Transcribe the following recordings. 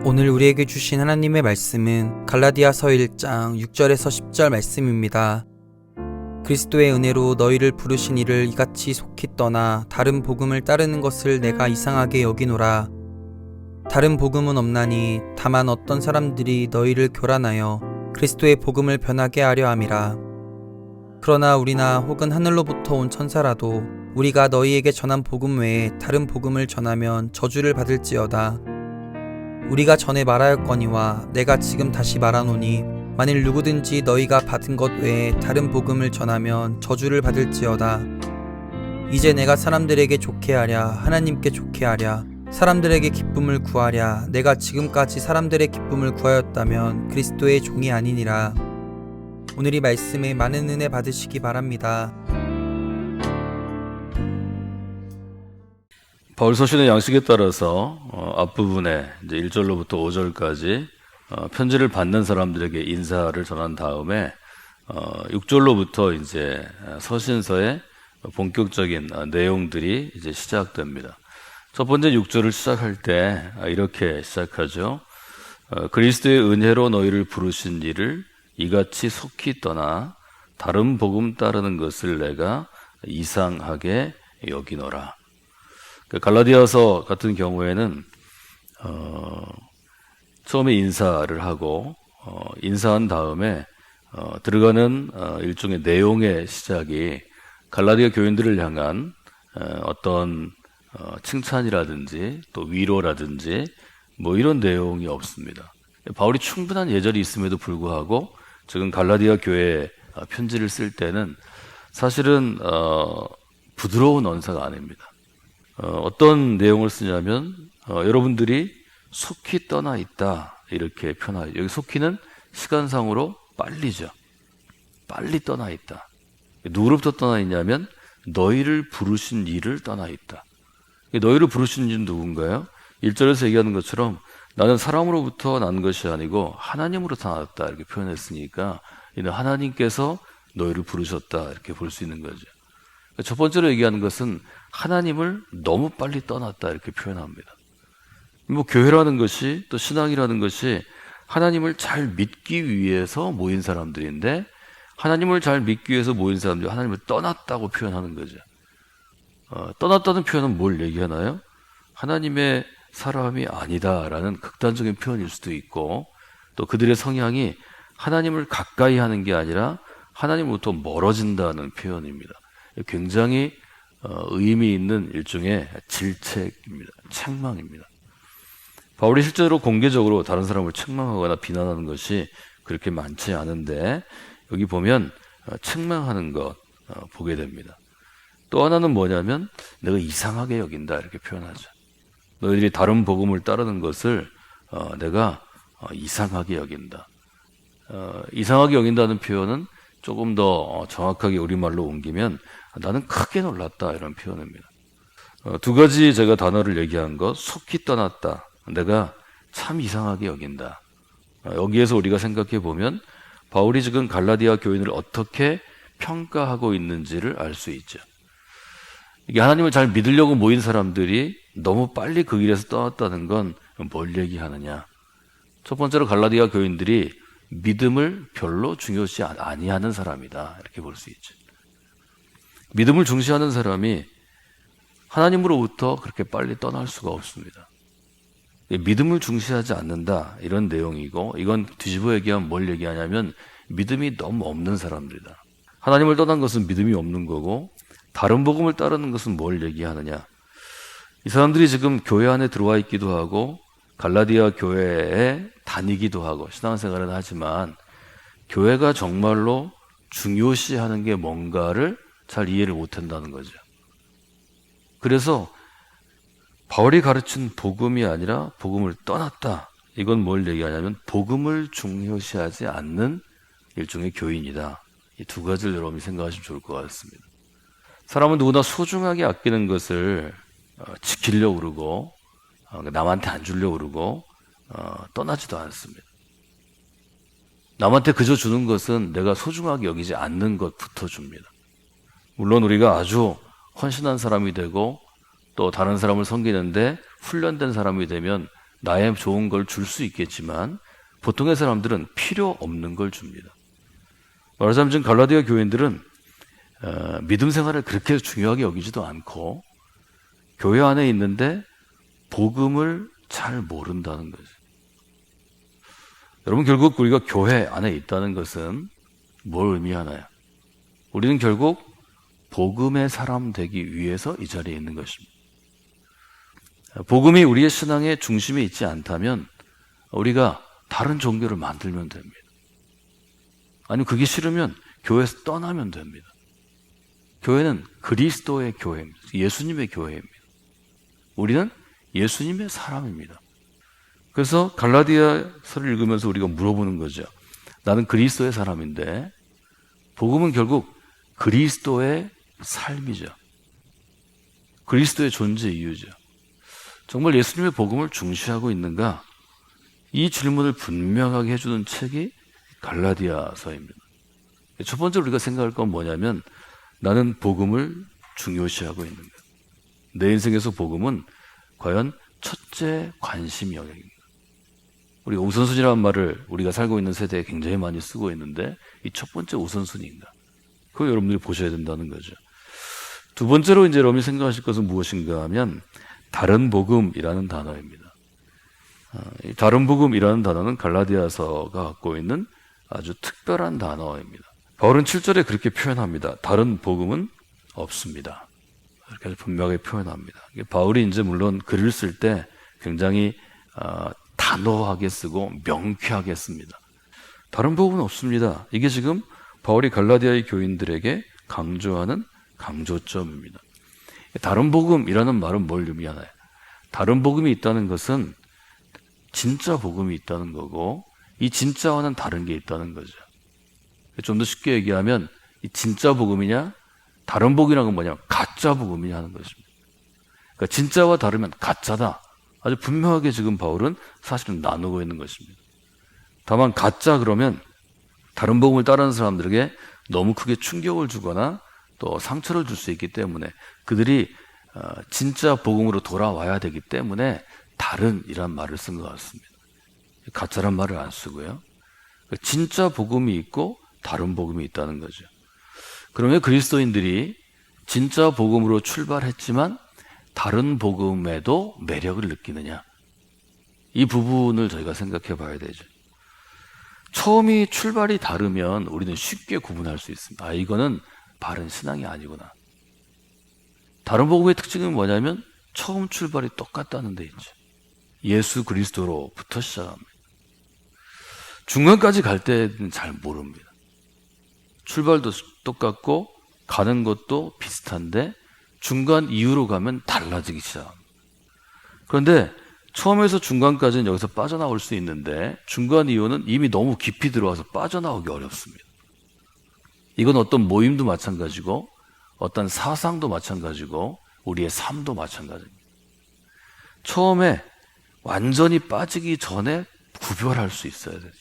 오늘 우리에게 주신 하나님의 말씀은 갈라디아서 1장 6절에서 10절 말씀입니다. 그리스도의 은혜로 너희를 부르신 이를 이같이 속히 떠나 다른 복음을 따르는 것을 내가 이상하게 여기노라. 다른 복음은 없나니 다만 어떤 사람들이 너희를 교란하여 그리스도의 복음을 변하게 하려 함이라. 그러나 우리나 혹은 하늘로부터 온 천사라도 우리가 너희에게 전한 복음 외에 다른 복음을 전하면 저주를 받을지어다. 우리가 전에 말하였거니와 내가 지금 다시 말하노니 만일 누구든지 너희가 받은 것 외에 다른 복음을 전하면 저주를 받을지어다. 이제 내가 사람들에게 좋게 하랴 하나님께 좋게 하랴 사람들에게 기쁨을 구하랴 내가 지금까지 사람들의 기쁨을 구하였다면 그리스도의 종이 아니니라. 오늘 이 말씀에 많은 은혜 받으시기 바랍니다. 바울 서신의 양식에 따라서 앞부분에 이제 1절로부터 5절까지 편지를 받는 사람들에게 인사를 전한 다음에 6절로부터 이제 서신서의 본격적인 내용들이 이제 시작됩니다. 첫 번째 6절을 시작할 때 이렇게 시작하죠. 그리스도의 은혜로 너희를 부르신 이를 이같이 속히 떠나 다른 복음 따르는 것을 내가 이상하게 여기노라. 갈라디아서 같은 경우에는 처음에 인사를 하고 인사한 다음에 들어가는 일종의 내용의 시작이 갈라디아 교인들을 향한 어떤 칭찬이라든지 또 위로라든지 뭐 이런 내용이 없습니다. 바울이 충분한 예절이 있음에도 불구하고 지금 갈라디아 교회에 편지를 쓸 때는 사실은 부드러운 언사가 아닙니다. 어떤 내용을 쓰냐면 여러분들이 속히 떠나 있다 이렇게 표현하죠. 여기 속히는 시간상으로 빨리죠. 빨리 떠나 있다. 누구로부터 떠나 있냐면 너희를 부르신 이를 떠나 있다. 너희를 부르신 이는 누군가요? 1절에서 얘기하는 것처럼 나는 사람으로부터 난 것이 아니고 하나님으로부터 나왔다 이렇게 표현했으니까 이는 하나님께서 너희를 부르셨다 이렇게 볼 수 있는 거죠. 첫 번째로 얘기하는 것은 하나님을 너무 빨리 떠났다 이렇게 표현합니다. 뭐 교회라는 것이 또 신앙이라는 것이 하나님을 잘 믿기 위해서 모인 사람들인데 하나님을 잘 믿기 위해서 모인 사람들이 하나님을 떠났다고 표현하는 거죠. 떠났다는 표현은 뭘 얘기하나요? 하나님의 사람이 아니다라는 극단적인 표현일 수도 있고 또 그들의 성향이 하나님을 가까이 하는 게 아니라 하나님으로부터 멀어진다는 표현입니다. 굉장히 의미 있는 일종의 질책입니다. 책망입니다. 바울이 실제로 공개적으로 다른 사람을 책망하거나 비난하는 것이 그렇게 많지 않은데 여기 보면 책망하는 것 보게 됩니다. 또 하나는 뭐냐면 내가 이상하게 여긴다 이렇게 표현하죠. 너희들이 다른 복음을 따르는 것을 내가 이상하게 여긴다. 이상하게 여긴다는 표현은 조금 더 정확하게 우리말로 옮기면 나는 크게 놀랐다 이런 표현입니다. 두 가지 제가 단어를 얘기한 것 속히 떠났다. 내가 참 이상하게 여긴다. 여기에서 우리가 생각해 보면 바울이 지금 갈라디아 교인을 어떻게 평가하고 있는지를 알 수 있죠. 이게 하나님을 잘 믿으려고 모인 사람들이 너무 빨리 그 길에서 떠났다는 건 뭘 얘기하느냐. 첫 번째로 갈라디아 교인들이 믿음을 별로 중요시 아니하는 사람이다 이렇게 볼 수 있죠. 믿음을 중시하는 사람이 하나님으로부터 그렇게 빨리 떠날 수가 없습니다. 믿음을 중시하지 않는다 이런 내용이고 이건 뒤집어 얘기하면 뭘 얘기하냐면 믿음이 너무 없는 사람들이다. 하나님을 떠난 것은 믿음이 없는 거고 다른 복음을 따르는 것은 뭘 얘기하느냐. 이 사람들이 지금 교회 안에 들어와 있기도 하고 갈라디아 교회에 다니기도 하고 신앙생활은 하지만 교회가 정말로 중요시하는 게 뭔가를 잘 이해를 못한다는 거죠. 그래서 바울이 가르친 복음이 아니라 복음을 떠났다. 이건 뭘 얘기하냐면 복음을 중요시하지 않는 일종의 교인이다. 이 두 가지를 여러분이 생각하시면 좋을 것 같습니다. 사람은 누구나 소중하게 아끼는 것을 지키려고 그러고 남한테 안 주려고 그러고 떠나지도 않습니다. 남한테 그저 주는 것은 내가 소중하게 여기지 않는 것부터 줍니다. 물론 우리가 아주 헌신한 사람이 되고 또 다른 사람을 섬기는데 훈련된 사람이 되면 나의 좋은 걸 줄 수 있겠지만 보통의 사람들은 필요 없는 걸 줍니다. 말하자면 지금 갈라디아 교인들은 믿음 생활을 그렇게 중요하게 여기지도 않고 교회 안에 있는데 복음을 잘 모른다는 거죠. 여러분, 결국 우리가 교회 안에 있다는 것은 뭘 의미하나요? 우리는 결국 복음의 사람 되기 위해서 이 자리에 있는 것입니다. 복음이 우리의 신앙의 중심에 있지 않다면 우리가 다른 종교를 만들면 됩니다. 아니면 그게 싫으면 교회에서 떠나면 됩니다. 교회는 그리스도의 교회입니다. 예수님의 교회입니다. 우리는 예수님의 사람입니다. 그래서 갈라디아서를 읽으면서 우리가 물어보는 거죠. 나는 그리스도의 사람인데 복음은 결국 그리스도의 삶이죠. 그리스도의 존재 이유죠. 정말 예수님의 복음을 중시하고 있는가? 이 질문을 분명하게 해주는 책이 갈라디아서입니다. 첫 번째로 우리가 생각할 건 뭐냐면 나는 복음을 중요시하고 있는가? 내 인생에서 복음은 과연 첫째 관심 영역입니다. 우리가 우선순위라는 말을 우리가 살고 있는 세대에 굉장히 많이 쓰고 있는데 이 첫 번째 우선순위인가? 그거 여러분들이 보셔야 된다는 거죠. 두 번째로 이제 여러분이 생각하실 것은 무엇인가 하면 다른 복음이라는 단어입니다. 이 다른 복음이라는 단어는 갈라디아서가 갖고 있는 아주 특별한 단어입니다. 바울은 7절에 그렇게 표현합니다. 다른 복음은 없습니다. 이렇게 아주 분명하게 표현합니다. 바울이 이제 물론 글을 쓸 때 굉장히 단호하게 쓰고 명쾌하게 씁니다. 다른 복음은 없습니다. 이게 지금 바울이 갈라디아의 교인들에게 강조하는 강조점입니다. 다른 복음이라는 말은 뭘 의미하나요? 다른 복음이 있다는 것은 진짜 복음이 있다는 거고 이 진짜와는 다른 게 있다는 거죠. 좀 더 쉽게 얘기하면 이 진짜 복음이냐 다른 복음이라는 건 뭐냐 가짜 복음이냐 하는 것입니다. 그러니까 진짜와 다르면 가짜다. 아주 분명하게 지금 바울은 사실은 나누고 있는 것입니다. 다만 가짜 그러면 다른 복음을 따르는 사람들에게 너무 크게 충격을 주거나 또 상처를 줄 수 있기 때문에 그들이 진짜 복음으로 돌아와야 되기 때문에 다른이란 말을 쓴 것 같습니다. 가짜란 말을 안 쓰고요. 진짜 복음이 있고 다른 복음이 있다는 거죠. 그러면 그리스도인들이 진짜 복음으로 출발했지만 다른 복음에도 매력을 느끼느냐? 이 부분을 저희가 생각해 봐야 되죠. 처음이 출발이 다르면 우리는 쉽게 구분할 수 있습니다. 이거는 바른 신앙이 아니구나. 다른 복음의 특징은 뭐냐면 처음 출발이 똑같다는 데 있죠. 예수 그리스도로부터 시작합니다. 중간까지 갈 때는 잘 모릅니다. 출발도 똑같고 가는 것도 비슷한데 중간 이후로 가면 달라지기 시작합니다. 그런데 처음에서 중간까지는 여기서 빠져나올 수 있는데 중간 이후는 이미 너무 깊이 들어와서 빠져나오기 어렵습니다. 이건 어떤 모임도 마찬가지고 어떤 사상도 마찬가지고 우리의 삶도 마찬가지입니다. 처음에 완전히 빠지기 전에 구별할 수 있어야 되죠.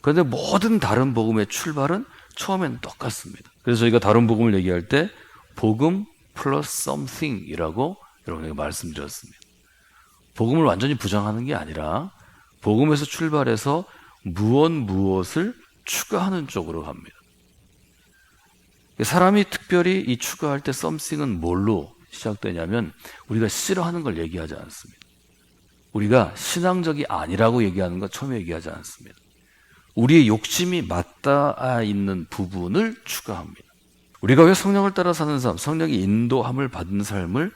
그런데 모든 다른 복음의 출발은 처음에는 똑같습니다. 그래서 저희가 다른 복음을 얘기할 때 복음 플러스 something이라고 여러분에게 말씀드렸습니다. 복음을 완전히 부정하는 게 아니라 복음에서 출발해서 무엇을 추가하는 쪽으로 갑니다. 사람이 특별히 이 추가할 때 something은 뭘로 시작되냐면 우리가 싫어하는 걸 얘기하지 않습니다. 우리가 신앙적이 아니라고 얘기하는 거 처음에 얘기하지 않습니다. 우리의 욕심이 맞닿아 있는 부분을 추가합니다. 우리가 왜 성령을 따라 사는 삶, 성령의 인도함을 받은 삶을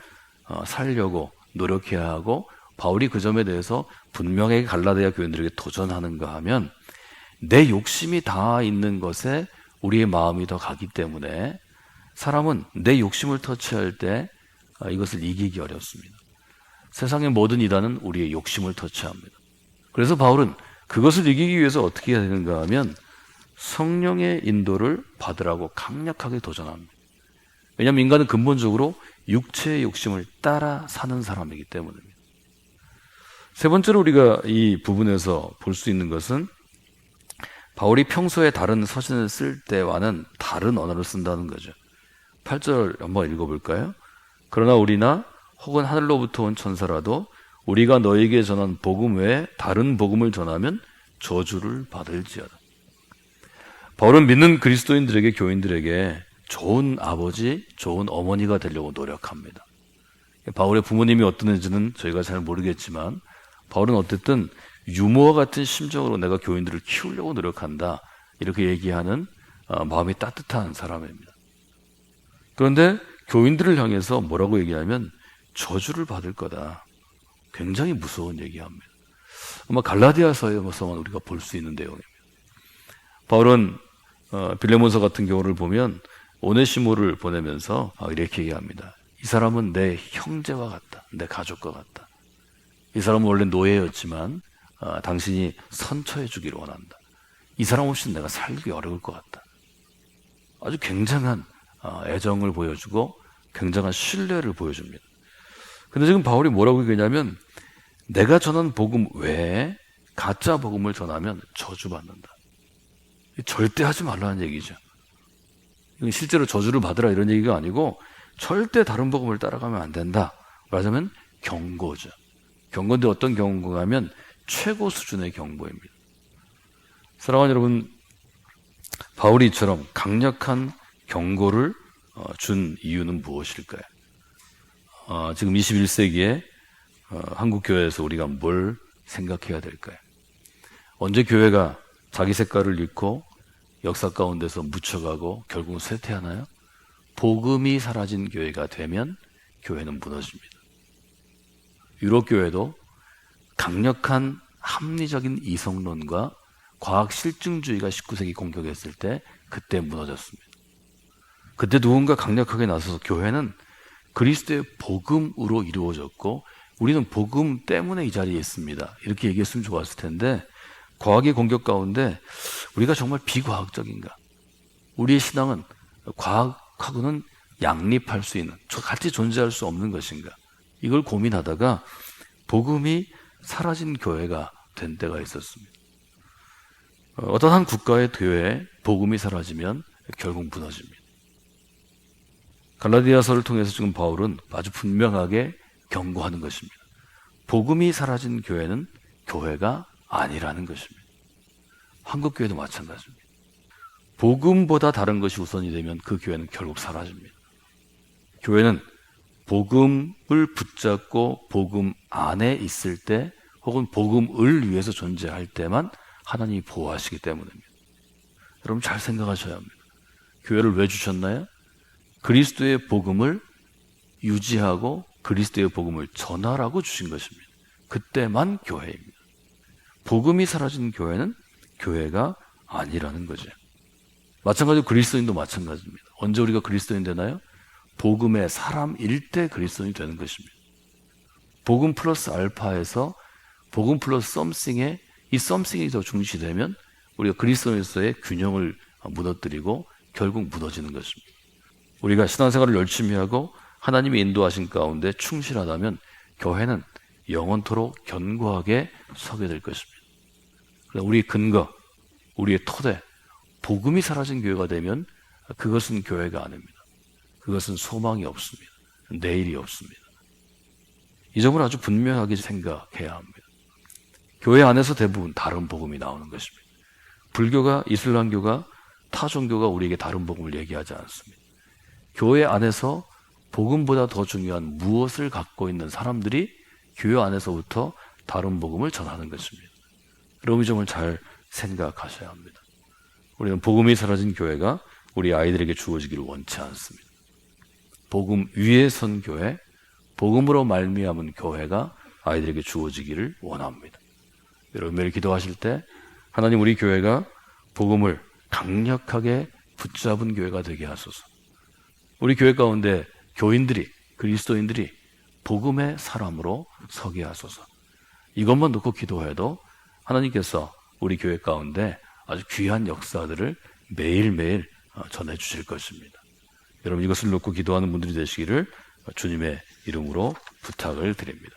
살려고 노력해야 하고 바울이 그 점에 대해서 분명하게 갈라디아 교인들에게 도전하는가 하면 내 욕심이 닿아 있는 것에 우리의 마음이 더 가기 때문에 사람은 내 욕심을 터치할 때 이것을 이기기 어렵습니다. 세상의 모든 이단은 우리의 욕심을 터치합니다. 그래서 바울은 그것을 이기기 위해서 어떻게 해야 되는가 하면 성령의 인도를 받으라고 강력하게 도전합니다. 왜냐하면 인간은 근본적으로 육체의 욕심을 따라 사는 사람이기 때문입니다. 세 번째로 우리가 이 부분에서 볼 수 있는 것은 바울이 평소에 다른 서신을 쓸 때와는 다른 언어를 쓴다는 거죠. 8절 한번 읽어볼까요? 그러나 우리나 혹은 하늘로부터 온 천사라도 우리가 너에게 전한 복음 외에 다른 복음을 전하면 저주를 받을지어다. 바울은 믿는 그리스도인들에게, 교인들에게 좋은 아버지, 좋은 어머니가 되려고 노력합니다. 바울의 부모님이 어떠는지는 저희가 잘 모르겠지만 바울은 어쨌든 유모와 같은 심정으로 내가 교인들을 키우려고 노력한다, 이렇게 얘기하는 마음이 따뜻한 사람입니다. 그런데 교인들을 향해서 뭐라고 얘기하면 저주를 받을 거다. 굉장히 무서운 얘기합니다. 아마 갈라디아서에서만 우리가 볼 수 있는 내용입니다. 바울은 빌레몬서 같은 경우를 보면 오네시모를 보내면서 이렇게 얘기합니다. 이 사람은 내 형제와 같다. 내 가족과 같다. 이 사람은 원래 노예였지만 당신이 선처해 주기를 원한다. 이 사람 없이는 내가 살기 어려울 것 같다. 아주 굉장한 애정을 보여주고 굉장한 신뢰를 보여줍니다. 근데 지금 바울이 뭐라고 얘기하냐면 내가 전한 복음 외에 가짜 복음을 전하면 저주받는다. 절대 하지 말라는 얘기죠. 실제로 저주를 받으라 이런 얘기가 아니고 절대 다른 복음을 따라가면 안 된다. 말하자면 경고죠. 경고인데 어떤 경고가 하면 최고 수준의 경고입니다. 사랑하는 여러분, 바울이 이처럼 강력한 경고를 준 이유는 무엇일까요? 지금 21세기에 한국 교회에서 우리가 뭘 생각해야 될까요? 언제 교회가 자기 색깔을 잃고 역사 가운데서 묻혀가고 결국은 쇠퇴하나요? 복음이 사라진 교회가 되면 교회는 무너집니다. 유럽 교회도 강력한 합리적인 이성론과 과학 실증주의가 19세기 공격했을 때 그때 무너졌습니다. 그때 누군가 강력하게 나서서 교회는 그리스도의 복음으로 이루어졌고 우리는 복음 때문에 이 자리에 있습니다, 이렇게 얘기했으면 좋았을 텐데 과학의 공격 가운데 우리가 정말 비과학적인가? 우리의 신앙은 과학하고는 양립할 수 있는, 같이 존재할 수 없는 것인가? 이걸 고민하다가 복음이 사라진 교회가 된 때가 있었습니다. 어떤 한 국가의 교회에 복음이 사라지면 결국 무너집니다. 갈라디아서를 통해서 지금 바울은 아주 분명하게 경고하는 것입니다. 복음이 사라진 교회는 교회가 아니라는 것입니다. 한국 교회도 마찬가지입니다. 복음보다 다른 것이 우선이 되면 그 교회는 결국 사라집니다. 교회는 복음을 붙잡고 복음 안에 있을 때 혹은 복음을 위해서 존재할 때만 하나님이 보호하시기 때문입니다. 여러분 잘 생각하셔야 합니다. 교회를 왜 주셨나요? 그리스도의 복음을 유지하고 그리스도의 복음을 전하라고 주신 것입니다. 그때만 교회입니다. 복음이 사라진 교회는 교회가 아니라는 거죠. 마찬가지로 그리스도인도 마찬가지입니다. 언제 우리가 그리스도인 되나요? 복음의 사람일 때 그리스도인이 되는 것입니다. 복음 플러스 알파에서 복음 플러스 썸씽에 이 썸씽이 더 중시되면 우리가 그리스도인으로서의 균형을 무너뜨리고 결국 무너지는 것입니다. 우리가 신앙생활을 열심히 하고 하나님의 인도하신 가운데 충실하다면 교회는 영원토록 견고하게 서게 될 것입니다. 우리의 근거, 우리의 토대, 복음이 사라진 교회가 되면 그것은 교회가 아닙니다. 그것은 소망이 없습니다. 내일이 없습니다. 이 점을 아주 분명하게 생각해야 합니다. 교회 안에서 대부분 다른 복음이 나오는 것입니다. 불교가, 이슬람교가, 타 종교가 우리에게 다른 복음을 얘기하지 않습니다. 교회 안에서 복음보다 더 중요한 무엇을 갖고 있는 사람들이 교회 안에서부터 다른 복음을 전하는 것입니다. 여러분 이 점을 잘 생각하셔야 합니다. 우리는 복음이 사라진 교회가 우리 아이들에게 주어지기를 원치 않습니다. 복음 위에 선 교회, 복음으로 말미암은 교회가 아이들에게 주어지기를 원합니다. 여러분 매일 기도하실 때 하나님 우리 교회가 복음을 강력하게 붙잡은 교회가 되게 하소서. 우리 교회 가운데 교인들이, 그리스도인들이 복음의 사람으로 서게 하소서. 이것만 놓고 기도해도 하나님께서 우리 교회 가운데 아주 귀한 역사들을 매일매일 전해주실 것입니다. 여러분 이것을 놓고 기도하는 분들이 되시기를 주님의 이름으로 부탁을 드립니다.